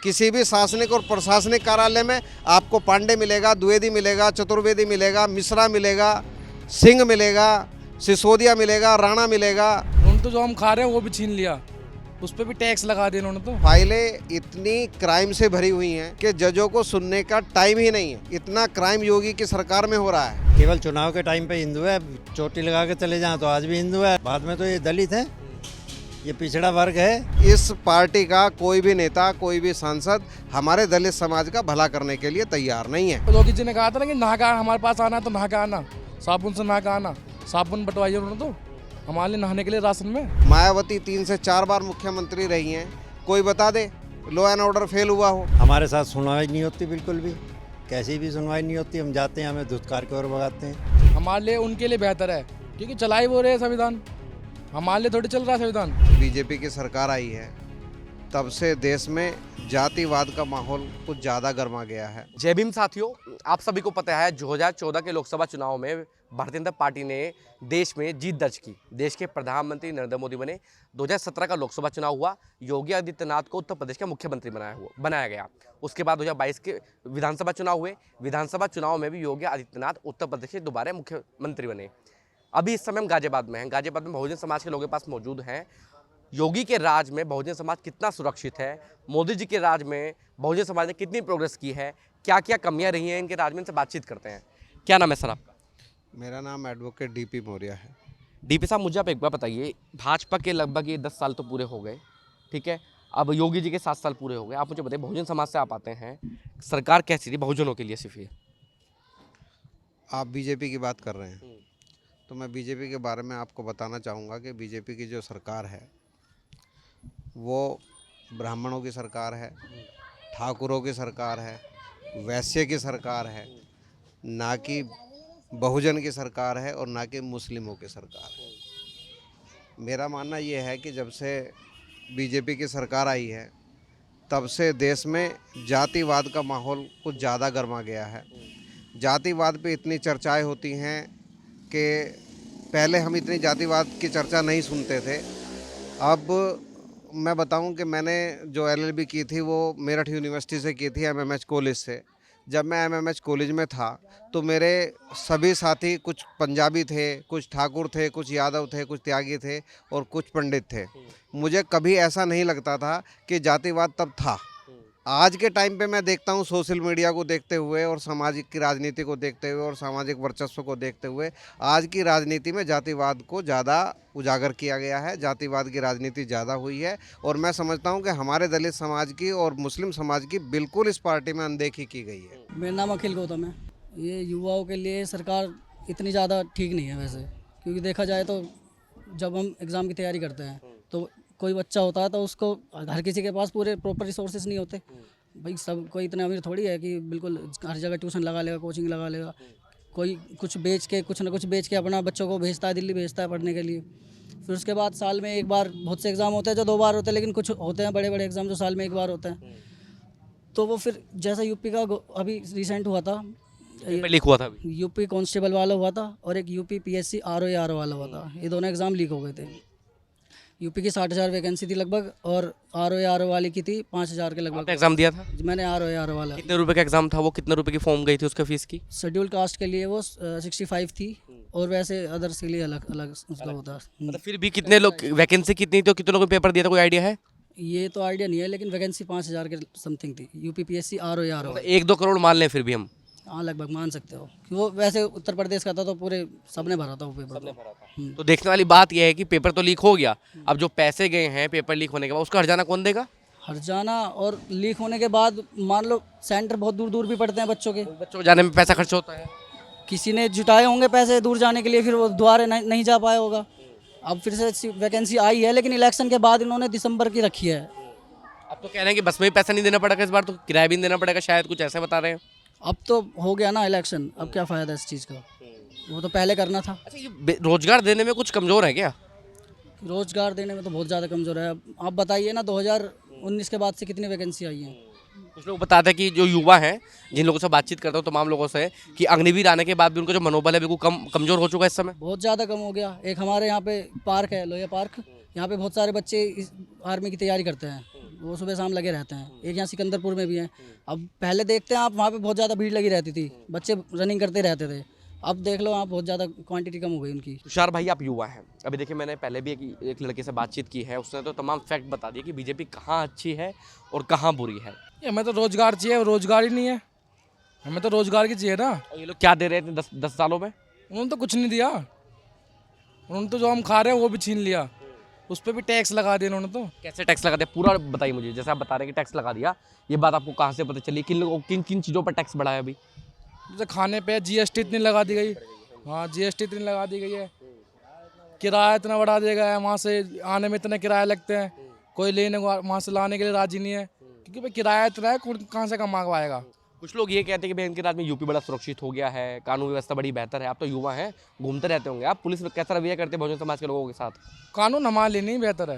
किसी भी शासनिक और प्रशासनिक कार्यालय में आपको पांडे मिलेगा, द्विवेदी मिलेगा, चतुर्वेदी मिलेगा, मिश्रा मिलेगा, सिंह मिलेगा, सिसोदिया मिलेगा, राणा मिलेगा। उन्होंने तो जो हम खा रहे हैं वो भी छीन लिया, उस पर भी टैक्स लगा दिया उन्होंने तो। फाइलें इतनी क्राइम से भरी हुई हैं कि जजों को सुनने का टाइम ही नहीं है। इतना क्राइम योगी की सरकार में हो रहा है। केवल चुनाव के टाइम पे हिंदू है, चोटी लगा के चले जाएं तो आज भी हिंदू है, बाद में तो ये दलित है, ये पिछड़ा वर्ग है। इस पार्टी का कोई भी नेता, कोई भी सांसद हमारे दलित समाज का भला करने के लिए तैयार नहीं है। योगी जी ने कहा था ना कि नहा के हमारे पास आना है तो नहा के आना, साबुन से नहा के आना, साबुन बंटवाइए उन्होंने तो हमारे लिए नहाने के लिए राशन में। मायावती 3 से 4 बार मुख्यमंत्री रही हैं, कोई बता दे लॉ एंड ऑर्डर फेल हुआ हो। हमारे साथ सुनवाई नहीं होती, बिल्कुल भी कैसी भी सुनवाई नहीं होती। हम जाते हैं, हमें धुतकार के ओर भगाते हैं। हमारे लिए उनके लिए बेहतर है क्योंकि चलाई वो रहे संविधान, हमारे लिए थोड़ी चल रहा है संविधान। बीजेपी की सरकार आई है तब से देश में जातिवाद का माहौल कुछ ज़्यादा गर्मा गया है। जय भीम साथियों, आप सभी को पता है 2014 के लोकसभा चुनाव में भारतीय जनता पार्टी ने देश में जीत दर्ज की। देश के प्रधानमंत्री नरेंद्र मोदी बने। 2017 का लोकसभा चुनाव हुआ, योगी आदित्यनाथ को उत्तर प्रदेश का मुख्यमंत्री बनाया गया। उसके बाद 2022 के विधानसभा चुनाव हुए। विधानसभा चुनाव में भी योगी आदित्यनाथ उत्तर प्रदेश के दोबारा मुख्यमंत्री बने। अभी इस समय हम गाजियाबाद में हैं। गाजियाबाद में बहुजन समाज के लोगों के पास मौजूद हैं। योगी के राज में बहुजन समाज कितना सुरक्षित है, मोदी जी के राज में बहुजन समाज ने कितनी प्रोग्रेस की है, क्या क्या कमियां रही हैं इनके राज में, इनसे बातचीत करते हैं। क्या नाम है सर आपका? मेरा नाम एडवोकेट डीपी मौर्य है। डीपी साहब, मुझे आप एक बार बताइए, भाजपा के लगभग ये 10 साल तो पूरे हो गए, ठीक है, अब योगी जी के 7 साल पूरे हो गए। आप मुझे बताइए, बहुजन समाज से आप आते हैं, सरकार कैसी थी बहुजनों के लिए? सिर्फ ये आप बीजेपी की बात कर रहे हैं तो मैं बीजेपी के बारे में आपको बताना चाहूँगा कि बीजेपी की जो सरकार है वो ब्राह्मणों की सरकार है, ठाकुरों की सरकार है, वैश्य की सरकार है, ना कि बहुजन की सरकार है और ना कि मुस्लिमों की सरकार है। मेरा मानना ये है कि जब से बीजेपी की सरकार आई है तब से देश में जातिवाद का माहौल कुछ ज़्यादा गर्मा गया है। जातिवाद पे इतनी चर्चाएं होती हैं कि पहले हम इतनी जातिवाद की चर्चा नहीं सुनते थे। अब मैं बताऊं कि मैंने जो एलएलबी की थी वो मेरठ यूनिवर्सिटी से की थी, एमएमएच कॉलेज से। जब मैं एमएमएच कॉलेज में था तो मेरे सभी साथी कुछ पंजाबी थे, कुछ ठाकुर थे, कुछ यादव थे, कुछ त्यागी थे और कुछ पंडित थे। मुझे कभी ऐसा नहीं लगता था कि जातिवाद तब था। आज के टाइम पे मैं देखता हूँ सोशल मीडिया को देखते हुए और सामाजिक की राजनीति को देखते हुए और सामाजिक वर्चस्व को देखते हुए आज की राजनीति में जातिवाद को ज़्यादा उजागर किया गया है, जातिवाद की राजनीति ज़्यादा हुई है। और मैं समझता हूँ कि हमारे दलित समाज की और मुस्लिम समाज की बिल्कुल इस पार्टी में अनदेखी की गई है। मेरा नाम अखिल गौतम है। ये युवाओं के लिए सरकार इतनी ज़्यादा ठीक नहीं है वैसे, क्योंकि देखा जाए तो जब हम एग्ज़ाम की तैयारी करते हैं तो कोई बच्चा होता है तो उसको हर किसी के पास पूरे प्रॉपर रिसोर्सेज नहीं होते। भाई सब कोई इतना अमीर थोड़ी है कि बिल्कुल हर जगह ट्यूशन लगा लेगा, कोचिंग लगा लेगा। कोई कुछ बेच के, कुछ ना कुछ बेच के अपना बच्चों को भेजता है, दिल्ली भेजता है पढ़ने के लिए। फिर उसके बाद साल में एक बार, बहुत से एग्ज़ाम होते हैं जो 2 बार होते हैं, लेकिन कुछ होते हैं बड़े बड़े एग्ज़ाम जो साल में 1 बार होते हैं। तो वो फिर जैसा यूपी का अभी रिसेंट हुआ था, लीक हुआ था अभी। यूपी कांस्टेबल वाला हुआ था और एक यूपी पीएससी आरओ वाला हुआ था। ये दोनों एग्ज़ाम लीक हो गए थे। यूपी की 60,000 वैकेंसी थी लगभग और आरओ वाली की थी 5,000 के लगभग। एग्जाम दिया था? मैंने आरओ वाला। कितने रुपए का एग्जाम था वो? कितने रुपए की फॉर्म गई थी उसका फीस की? शेड्यूल कास्ट के लिए वो 65 थी और वैसे अदर्स के लिए अलग अलग उसका होता। मतलब फिर भी कितने लोग, वैकेंसी कितनी थी, कितने लोगों ने पेपर दिया था, कोई आइडिया है? ये तो आइडिया नहीं है, लेकिन वैकेंसी 5,000 के समथिंग थी। यूपी पीएससी आरओ 1-2 करोड़ मान लें फिर भी हम। हाँ, लगभग मान सकते हो कि वो वैसे उत्तर प्रदेश का था तो पूरे सबने भरा था वो पेपर। तो देखने वाली बात यह है कि पेपर तो लीक हो गया, अब जो पैसे गए हैं पेपर लीक होने के बाद उसका हर्जाना कौन देगा? हर्जाना और लीक होने के बाद मान लो सेंटर बहुत दूर दूर भी पड़ते हैं बच्चों के, बच्चों को जाने में पैसा खर्च होता है। किसी ने जुटाए होंगे पैसे दूर जाने के लिए, फिर वो दोबारा नहीं जा पाया होगा। अब फिर से वैकेंसी आई है, लेकिन इलेक्शन के बाद इन्होंने दिसंबर की रखी है। अब तो कह रहे हैं कि बस में भी पैसा नहीं देना पड़ेगा, इस बार तो किराया भी नहीं देना पड़ेगा शायद, कुछ ऐसा बता रहे हैं। अब तो हो गया ना इलेक्शन, अब क्या फ़ायदा इस चीज़ का, वो तो पहले करना था। अच्छा, ये रोजगार देने में कुछ कमज़ोर है क्या? रोजगार देने में तो बहुत ज़्यादा कमज़ोर है। आप बताइए ना, 2019 के बाद से कितनी वैकेंसी आई है? कुछ लोग बताते हैं कि जो युवा हैं, जिन लोगों से बातचीत करता हूँ तमाम लोगों से, कि अग्निवीर आने के बाद भी उनका जो मनोबल है बिल्कुल कमज़ोर हो चुका है इस समय। बहुत ज़्यादा कम हो गया। एक हमारे यहाँ पे पार्क है, लोहिया पार्क, यहाँ पे बहुत सारे बच्चे आर्मी की तैयारी करते हैं। वो सुबह शाम लगे रहते हैं। एक यहाँ सिकंदरपुर में भी हैं। अब पहले देखते हैं आप, वहाँ पे बहुत ज़्यादा भीड़ लगी रहती थी, बच्चे रनिंग करते रहते थे। अब देख लो आप, बहुत ज़्यादा क्वांटिटी कम हो गई उनकी। तुषार भाई, आप युवा हैं। अभी देखिए, मैंने पहले भी एक लड़के से बातचीत की है, उसने तो तमाम फैक्ट बता दिए कि बीजेपी कहाँ अच्छी है और कहाँ बुरी है। ये हमें तो रोजगार चाहिए, रोजगार ही नहीं है। हमें तो रोजगार की चाहिए ना। और ये लोग क्या दे रहे थे 10 सालों में? उन्होंने तो कुछ नहीं दिया। उन्होंने तो जो हम खा रहे हैं वो भी छीन लिया, उस पर भी टैक्स लगा दिया उन्होंने तो। कैसे टैक्स लगा दिया, पूरा बताइए मुझे। जैसे आप बता रहे हैं कि टैक्स लगा दिया, ये बात आपको कहाँ से पता चली? किन लोगों, किन किन चीज़ों पर टैक्स बढ़ा है अभी? जैसे खाने पे जीएसटी इतनी लगा दी गई। हाँ, जीएसटी इतनी लगा दी गई है। किराया इतना बढ़ा दिया गया है, वहाँ से आने में इतने किराया लगते हैं, कोई लेने को वहाँ से लाने के लिए राजी नहीं है, क्योंकि भाई किराया इतना है, कहाँ से कमा पाएगा। कुछ लोग ये कहते हैं कि भाई इनके राज्य में यूपी बड़ा सुरक्षित हो गया है, कानून व्यवस्था बड़ी बेहतर है। आप तो युवा हैं, घूमते रहते होंगे आप। पुलिस कैसा रवैया करते हैं बहुजन समाज के लोगों के साथ? कानून हमारे लिए नहीं बेहतर है,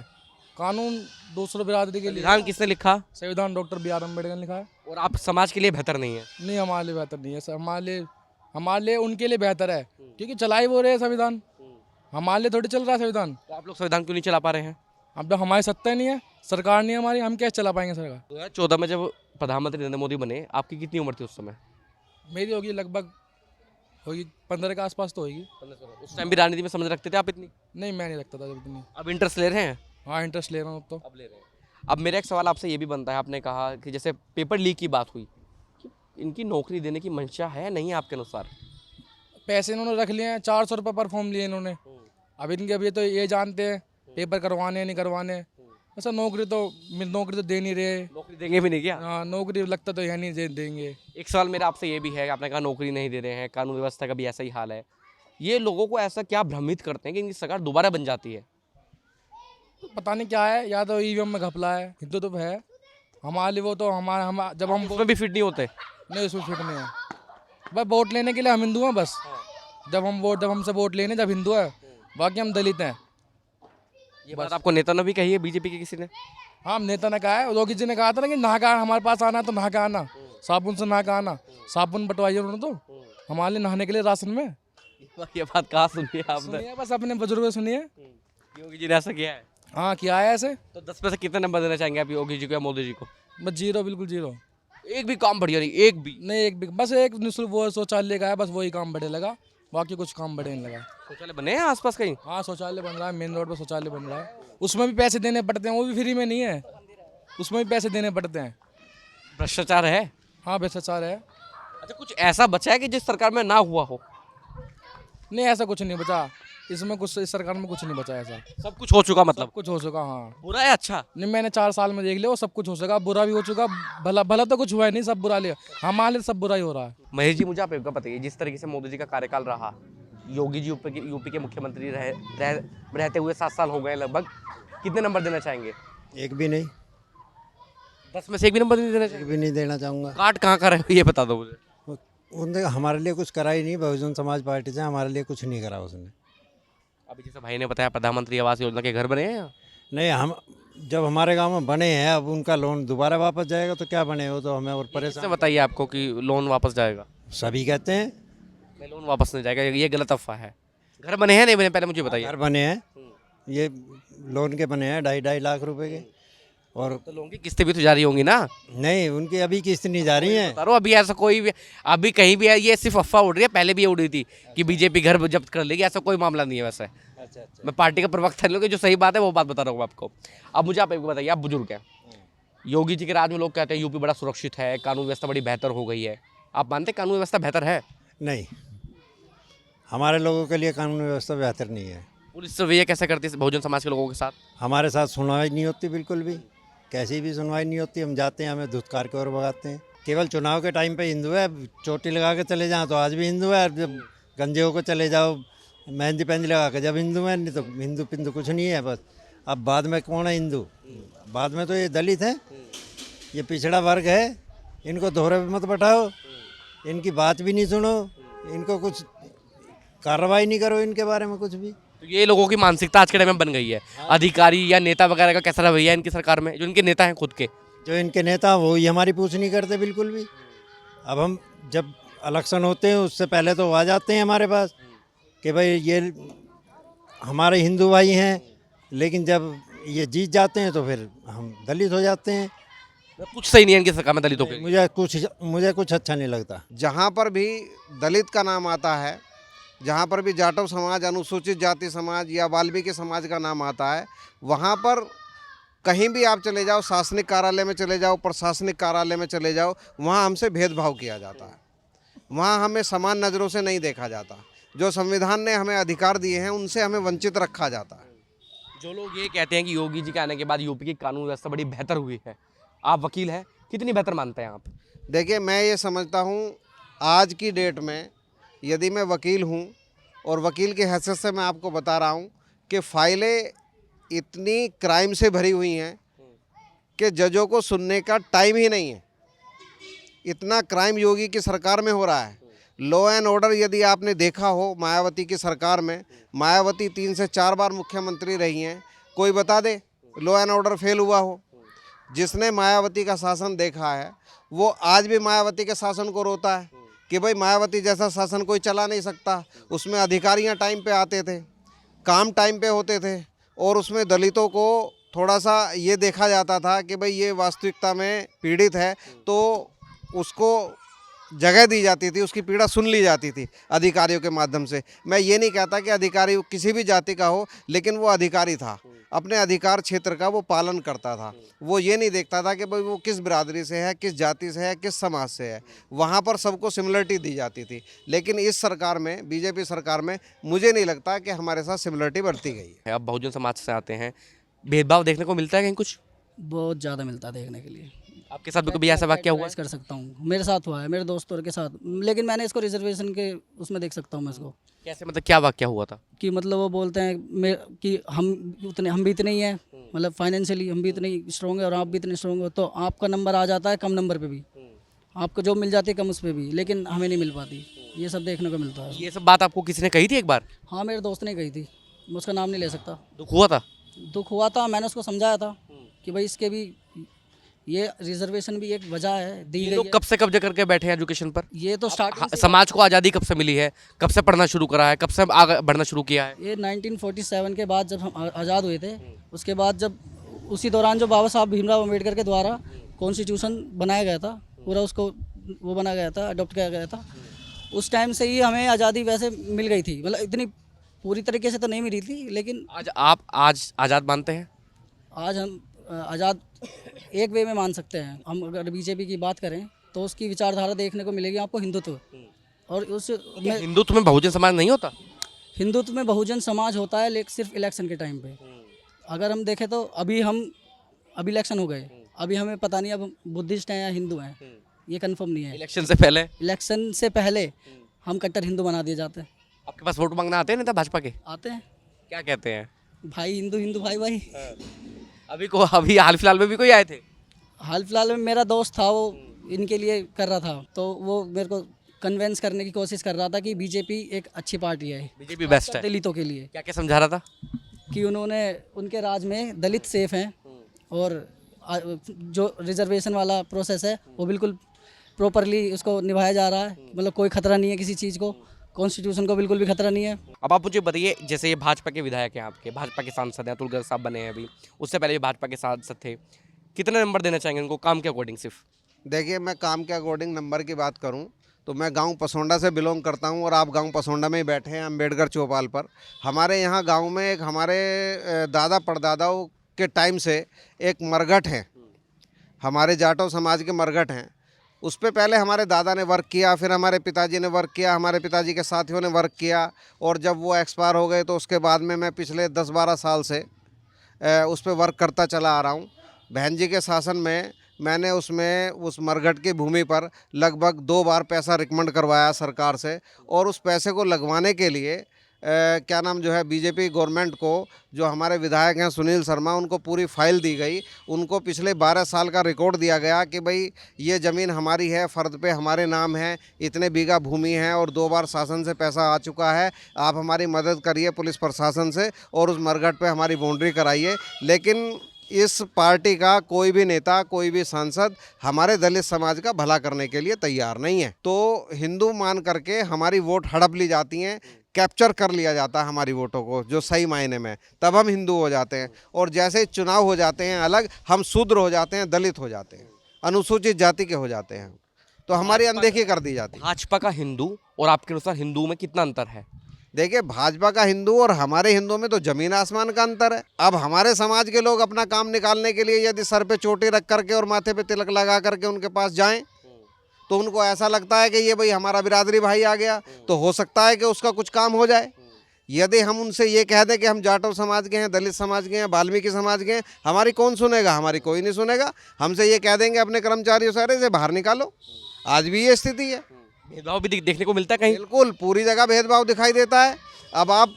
कानून दूसरों बिरादरी के लिए। संविधान किसने लिखा? संविधान डॉक्टर बी आर अम्बेडकर ने लिखा है। और आप समाज के लिए बेहतर नहीं है? नहीं, हमारे लिए बेहतर नहीं है सर। हमारे लिए उनके लिए बेहतर है, क्योंकि चलाई वो रहे हैं संविधान। हमारे लिए थोड़ी चल रहा है संविधान। तो आप लोग संविधान क्यों नहीं चला पा रहे हैं? अब तो हमारी सत्ता नहीं है, सरकार नहीं है हमारी, हम कैसे चला पाएंगे सरकार? 2014 में जब प्रधानमंत्री नरेंद्र मोदी बने, आपकी कितनी उम्र थी उस समय? मेरी होगी लगभग, होगी 15 के आसपास तो होगी। उस टाइम भी राजनीति में समझ रखते थे आप इतनी? नहीं, मैं नहीं रखता था जब इतनी। अब इंटरेस्ट ले रहे हैं? हाँ, इंटरेस्ट ले रहा हूँ अब तो। अब ले रहे हैं। अब मेरा एक सवाल आपसे ये भी बनता है, आपने कहा कि जैसे पेपर लीक की बात हुई, कि इनकी नौकरी देने की मंशा है नहीं है आपके अनुसार? पैसे इन्होंने रख लिए हैं, 400 रुपये पर फॉर्म लिए इन्होंने। अब इनके अभी तो ये जानते हैं पेपर करवाने नहीं करवाने। ऐसा नौकरी तो दे नहीं रहे। नौकरी देंगे भी नहीं क्या? हाँ, नौकरी लगता तो है नहीं देंगे। एक सवाल मेरा आपसे ये भी है, आपने कहा नौकरी नहीं दे रहे हैं, कानून व्यवस्था का भी ऐसा ही हाल है। ये लोगों को ऐसा क्या भ्रमित करते हैं कि इनकी सरकार दोबारा बन जाती है? पता नहीं क्या है, या तो ईवीएम में घपला है, हिंदुत्व तो है हमारे लिए। वो तो हमारा जब हम उसमें भी फिट नहीं होते? नहीं, उसमें फिट नहीं है। बस वोट लेने के लिए हम हिंदू हैं बस। जब हमसे वोट लेने जब हिंदू है, बाकी हम दलित हैं। ये बात आपको नेता ने भी कही है बीजेपी के किसी ने? हाँ, नेता ने कहा है, योगी जी ने कहा था ना कि नहा के हमारे पास आना तो नहा के आना, साबुन से नहा के आना। साबुन बंटवाइए उन्होंने तो हमारे लिए नहाने के लिए राशन में। ये बात कहाँ सुनी है आपने? सुनिए, बस अपने बुजुर्गों से सुनिए। योगी जी ने ऐसा किया है? हाँ, किया है ऐसे। तो 10 में से कितने नंबर देना चाहेंगे आप योगी जी को या मोदी जी को? बस 0, बिल्कुल 0। एक भी काम बढ़िया नहीं, एक भी नहीं, एक भी, बस एक निःशुल्क वो शौचालय का है, बस वही काम बढ़े लगा, बाकी कुछ काम बढ़े नहीं लगा। शौचालय बने हैं आसपास कहीं? हाँ, शौचालय बन रहा है, मेन रोड पर शौचालय बन रहा है। उसमें भी पैसे देने पड़ते हैं, वो भी फ्री में नहीं है, उसमें भी पैसे देने पड़ते हैं। भ्रष्टाचार है? हाँ, भ्रष्टाचार है। अच्छा, कुछ ऐसा बचा है कि जिस सरकार में ना हुआ हो? नहीं, ऐसा कुछ नहीं बचा इसमें, कुछ इस सरकार में कुछ नहीं बचा ऐसा। सब कुछ हो चुका मतलब? सब कुछ हो चुका। हाँ, बुरा है अच्छा? नहीं, मैंने 4 साल में देख लिया, वो सब कुछ हो चुका, बुरा भी हो चुका, भला तो कुछ हुआ ही नहीं, सब बुरा लिया हमारे लिए, सब बुरा ही हो रहा है। महेश जी, मुझे आप एक बात बताइए, जिस तरीके से मोदी जी का कार्यकाल रहा, योगी जी यूपी के मुख्यमंत्री रहते हुए 7 साल हो गए लगभग, कितने नंबर देना चाहेंगे? एक भी नहीं, 10 में से एक भी नंबर नहीं देना एक चाहिए? भी नहीं देना चाहूँगा। काट कहाँ का रहे ये बता दो मुझे। उनने हमारे लिए कुछ करा ही नहीं, बहुजन समाज पार्टी से हमारे लिए कुछ नहीं करा उसने। अभी जैसे भाई ने बताया, प्रधानमंत्री आवास योजना के घर बने हैं? नहीं, हम जब हमारे गांव में बने हैं, अब उनका लोन दोबारा वापस जाएगा तो क्या बने, वो तो हमें और किससे परेशान। बताइए आपको कि लोन वापस जाएगा? सभी कहते हैं नहीं, लोन वापस नहीं जाएगा, ये गलत अफवाह है। घर बने हैं नहीं बने, पहले मुझे बताइए। घर बने हैं, ये लोन के बने हैं 2.5 लाख रुपए के। और तो लोन की किस्तें भी तो जारी होंगी ना? नहीं, उनकी अभी किस्त नहीं जा रही है। बता रहा हूं, अभी ऐसा कोई भी, अभी कहीं भी है, ये सिर्फ अफवाह उड़ रही है। पहले भी ये उड़ रही थी कि बीजेपी घर जब्त कर लेगी, ऐसा कोई मामला नहीं है वैसे। मैं पार्टी का प्रवक्ता नहीं हूं, जो सही बात है वो बात बता रहा हूँ आपको। अब मुझे आप एक बताइए, आप बुजुर्ग हैं, योगी जी के राज में लोग कहते हैं यूपी बड़ा सुरक्षित है, कानून व्यवस्था बड़ी बेहतर हो गई है। आप मानते हैं कानून व्यवस्था बेहतर है? नहीं, हमारे लोगों के लिए कानून व्यवस्था बेहतर नहीं है। पुलिस रवैया कैसा करती है बहुजन समाज के लोगों के साथ? हमारे साथ सुनवाई नहीं होती, बिल्कुल भी, कैसी भी सुनवाई नहीं होती। हम जाते हैं, हमें धुतकार के ओर भगाते हैं। केवल चुनाव के टाइम पे हिंदू है, चोटी लगा के चले जाओ तो आज भी हिंदू है, जब गंजे होकर चले जाओ मेहंदी पेंदी लगा के जब हिंदू है, नहीं तो हिंदू पिंदू कुछ नहीं है बस। अब बाद में कौन है हिंदू? बाद में तो ये दलित हैं, ये पिछड़ा वर्ग है, इनको दोहरे पे मत बैठाओ, इनकी बात भी नहीं सुनो, इनको कुछ कार्रवाई नहीं करो इनके बारे में कुछ भी। तो ये लोगों की मानसिकता आज के टाइम में बन गई है। अधिकारी या नेता वगैरह का कैसा रवैया है इनकी सरकार में, जो इनके नेता हैं खुद के? जो इनके नेता वो ही हमारी पूछ नहीं करते बिल्कुल भी। अब हम जब इलेक्शन होते हैं उससे पहले तो आ जाते हैं हमारे पास कि भाई ये हमारे हिंदू भाई हैं, लेकिन जब ये जीत जाते हैं तो फिर हम दलित हो जाते हैं। कुछ सही नहीं है इनकी सरकार में दलितों के लिए। मुझे कुछ अच्छा नहीं लगता। जहाँ पर भी दलित का नाम आता है, जहाँ पर भी जाटव समाज, अनुसूचित जाति समाज या वाल्मीकि समाज का नाम आता है, वहाँ पर कहीं भी आप चले जाओ, शासनिक कार्यालय में चले जाओ, प्रशासनिक कार्यालय में चले जाओ, वहाँ हमसे भेदभाव किया जाता है। वहाँ हमें समान नज़रों से नहीं देखा जाता। जो संविधान ने हमें अधिकार दिए हैं उनसे हमें वंचित रखा जाता है। जो लोग ये कहते हैं कि योगी जी के आने के बाद यूपी की कानून व्यवस्था बड़ी बेहतर हुई है, आप वकील हैं, कितनी बेहतर मानते हैं आप? देखिए, मैं ये समझता हूँ आज की डेट में यदि मैं वकील हूँ और वकील की हैसियत से मैं आपको बता रहा हूँ कि फाइलें इतनी क्राइम से भरी हुई हैं कि जजों को सुनने का टाइम ही नहीं है। इतना क्राइम योगी की सरकार में हो रहा है। लॉ एंड ऑर्डर यदि आपने देखा हो मायावती की सरकार में, मायावती 3 से 4 बार मुख्यमंत्री रही हैं, कोई बता दे लॉ एंड ऑर्डर फेल हुआ हो। जिसने मायावती का शासन देखा है वो आज भी मायावती के शासन को रोता है कि भाई मायावती जैसा शासन कोई चला नहीं सकता। उसमें अधिकारियां टाइम पे आते थे, काम टाइम पे होते थे, और उसमें दलितों को थोड़ा सा ये देखा जाता था कि भाई ये वास्तविकता में पीड़ित है तो उसको जगह दी जाती थी, उसकी पीड़ा सुन ली जाती थी अधिकारियों के माध्यम से। मैं ये नहीं कहता कि अधिकारी किसी भी जाति का हो, लेकिन वो अधिकारी था, अपने अधिकार क्षेत्र का वो पालन करता था। वो ये नहीं देखता था कि भाई वो किस बिरादरी से है, किस जाति से है, किस समाज से है। वहाँ पर सबको सिमिलरिटी दी जाती थी। लेकिन इस सरकार में, बीजेपी सरकार में, मुझे नहीं लगता कि हमारे साथ सिमिलरिटी बरती गई है। आप बहुजन समाज से आते हैं, भेदभाव देखने को मिलता है कहीं कुछ? बहुत ज़्यादा मिलता है देखने के लिए। आपके साथ भी कभी ऐसा वाक्य हुआ? कर सकता हूँ, मेरे साथ हुआ है, मेरे दोस्तों के साथ, लेकिन मैंने इसको रिजर्वेशन के उसमें देख सकता हूँ मैं इसको। कैसे, मतलब क्या वाक्य हुआ था? कि मतलब वो बोलते हैं कि हम भी इतने ही हैं, मतलब फाइनेंशियली हम भी इतने ही स्ट्रॉन्ग है और आप भी इतने स्ट्रॉन्ग हो, तो आपका नंबर आ जाता है कम नंबर पे भी, आपको जॉब मिल जाती है कम उस पर भी, लेकिन हमें नहीं मिल पाती। ये सब देखने को मिलता है। ये सब बात आपको किसी ने कही थी एक बार? हाँ, मेरे दोस्त ने कही थी, मैं उसका नाम नहीं ले सकता। दुख हुआ था? दुख हुआ था, मैंने उसको समझाया था कि भाई इसके भी ये रिजर्वेशन भी एक वजह है दी ये गई लोग है। कब से कब्जा करके बैठे हैं एजुकेशन पर? ये तो स्टार्टिंग से समाज को आज़ादी कब से मिली है? कब से पढ़ना शुरू करा है? कब से आगे बढ़ना शुरू किया है? ये 1947 के बाद जब हम आज़ाद हुए थे, उसके बाद जब उसी दौरान जो बाबा साहब भीमराव अम्बेडकर के द्वारा कॉन्स्टिट्यूशन बनाया गया था, पूरा उसको वो बनाया गया था, अडॉप्ट किया गया था, उस टाइम से ही हमें आज़ादी वैसे मिल गई थी। मतलब इतनी पूरी तरीके से तो नहीं मिली थी, लेकिन आज आप आज आज़ाद मानते हैं? आज हम आज़ाद एक वे में मान सकते हैं। हम अगर बीजेपी की बात करें तो उसकी विचारधारा देखने को मिलेगी आपको हिंदुत्व, और उस में हिंदुत्व में बहुजन समाज नहीं होता? हिंदुत्व में बहुजन समाज होता है, लेकिन सिर्फ इलेक्शन के टाइम पे। अगर हम देखें तो अभी इलेक्शन हो गए, अभी हमें पता नहीं अब हम बुद्धिस्ट हैं या हिंदू हैं, ये कंफर्म नहीं है। इलेक्शन से पहले इलेक्शन से पहले हम कट्टर हिंदू बना दिए जाते हैं। आपके पास वोट मांगना आते हैं नेता भाजपा के? आते हैं, क्या कहते हैं? भाई हिंदू हिंदू भाई भाई। अभी हाल फिलहाल में भी कोई आए थे? हाल फिलहाल में मेरा दोस्त था, वो इनके लिए कर रहा था, तो वो मेरे को कन्वेंस करने की कोशिश कर रहा था कि बीजेपी एक अच्छी पार्टी है, बीजेपी बेस्ट है। दलितों के लिए। क्या क्या समझा रहा था? कि उनके राज में दलित सेफ हैं, और जो रिजर्वेशन वाला प्रोसेस है वो बिल्कुल प्रॉपरली उसको निभाया जा रहा है। मतलब कोई खतरा नहीं है किसी चीज़ को, कॉन्स्टिट्यूशन को बिल्कुल भी खतरा नहीं है। अब आप मुझे बताइए, जैसे ये भाजपा के विधायक हैं, आपके भाजपा के सांसद हैं, अतुल गर्ग साहब बने हैं अभी, उससे पहले भी भाजपा के सांसद थे, कितने नंबर देना चाहेंगे उनको काम के अकॉर्डिंग? सिर्फ देखिए, मैं काम के अकॉर्डिंग नंबर की बात करूं तो मैं गांव पसोंडा से बिलोंग करता हूं, और आप गांव पसोंडा में ही बैठे हैं अम्बेडकर चौपाल पर। हमारे यहाँ गांव में एक हमारे दादा परदादाओं के टाइम से एक मरघट है, हमारे जाटव समाज के मरघट हैं। उस पर पहले हमारे दादा ने वर्क किया, फिर हमारे पिताजी ने वर्क किया, हमारे पिताजी के साथियों ने वर्क किया, और जब वो एक्सपायर हो गए तो उसके बाद में मैं पिछले 10-12 साल से उस पर वर्क करता चला आ रहा हूँ। बहन जी के शासन में मैंने उस मरघट की भूमि पर लगभग 2 बार पैसा रिकमेंड करवाया सरकार से, और उस पैसे को लगवाने के लिए क्या नाम जो है बीजेपी गवर्नमेंट को, जो हमारे विधायक हैं सुनील शर्मा, उनको पूरी फाइल दी गई। उनको पिछले 12 साल का रिकॉर्ड दिया गया कि भाई ये ज़मीन हमारी है, फ़र्द पे हमारे नाम है, इतने बीघा भूमि है, और 2 बार शासन से पैसा आ चुका है। आप हमारी मदद करिए पुलिस प्रशासन से, और उस मरघट पे हमारी बाउंड्री कराइए। लेकिन इस पार्टी का कोई भी नेता, कोई भी सांसद हमारे दलित समाज का भला करने के लिए तैयार नहीं है। तो हिंदू मान करके हमारी वोट हड़प ली जाती हैं। कैप्चर कर लिया जाता है हमारी वोटों को, जो सही मायने में, तब हम हिंदू हो जाते हैं। और जैसे ही चुनाव हो जाते हैं अलग, हम शूद्र हो जाते हैं, दलित हो जाते हैं, अनुसूचित जाति के हो जाते हैं, तो हमारी अनदेखी कर दी जाती है। भाजपा का हिंदू और आपके अनुसार हिंदू में कितना अंतर है? देखिए, भाजपा का हिंदू और हमारे हिंदू में तो जमीन आसमान का अंतर है। अब हमारे समाज के लोग अपना काम निकालने के लिए यदि सर पे चोटी रख करके और माथे पे तिलक लगा करके उनके पास जाएं, तो उनको ऐसा लगता है कि ये भाई हमारा बिरादरी भाई आ गया, तो हो सकता है कि उसका कुछ काम हो जाए। यदि हम उनसे ये कह दें कि हम जाटव समाज के हैं, दलित समाज के हैं, वाल्मीकि समाज के हैं, हमारी कौन सुनेगा? हमारी कोई नहीं सुनेगा। हमसे ये कह देंगे अपने कर्मचारियों सारे से बाहर निकालो। आज भी ये स्थिति है। भेदभाव भी देखने को मिलता है कहीं? बिल्कुल, पूरी जगह भेदभाव दिखाई देता है। अब आप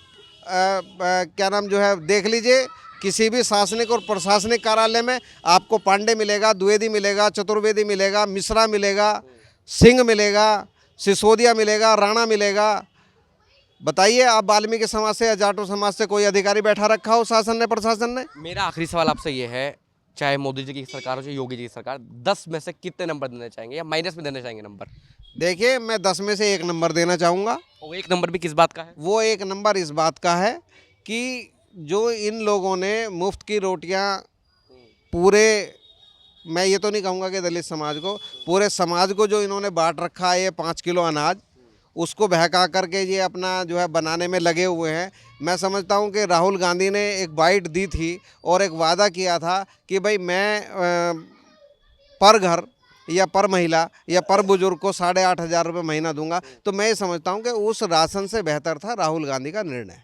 क्या नाम जो है देख लीजिए, किसी भी शासनिक और प्रशासनिक कार्यालय में आपको पांडे मिलेगा, द्विवेदी मिलेगा, चतुर्वेदी मिलेगा, मिश्रा मिलेगा, सिंह मिलेगा, सिसोदिया मिलेगा, राणा मिलेगा। बताइए, आप वाल्मीकि समाज से या जाटो समाज से कोई अधिकारी बैठा रखा हो शासन ने, प्रशासन ने? मेरा आखिरी सवाल आपसे ये है, चाहे मोदी जी की सरकार हो चाहे योगी जी की सरकार, 10 में से कितने नंबर देना चाहेंगे या माइनस में देना चाहेंगे नंबर? देखिए, मैं 10 में से 1 नंबर देना चाहूँगा। और 1 नंबर भी किस बात का है? वो 1 नंबर इस बात का है कि जो इन लोगों ने मुफ्त की रोटियां पूरे, मैं ये तो नहीं कहूँगा कि दलित समाज को, पूरे समाज को जो इन्होंने बांट रखा है, ये 5 किलो अनाज, उसको बहका करके ये अपना जो है बनाने में लगे हुए हैं। मैं समझता हूँ कि राहुल गांधी ने एक बाइट दी थी और एक वादा किया था कि भाई मैं पर घर या पर महिला या पर बुजुर्ग को 8,500 रुपये महीना दूंगा। तो मैं ये समझता हूँ कि उस राशन से बेहतर था राहुल गांधी का निर्णय।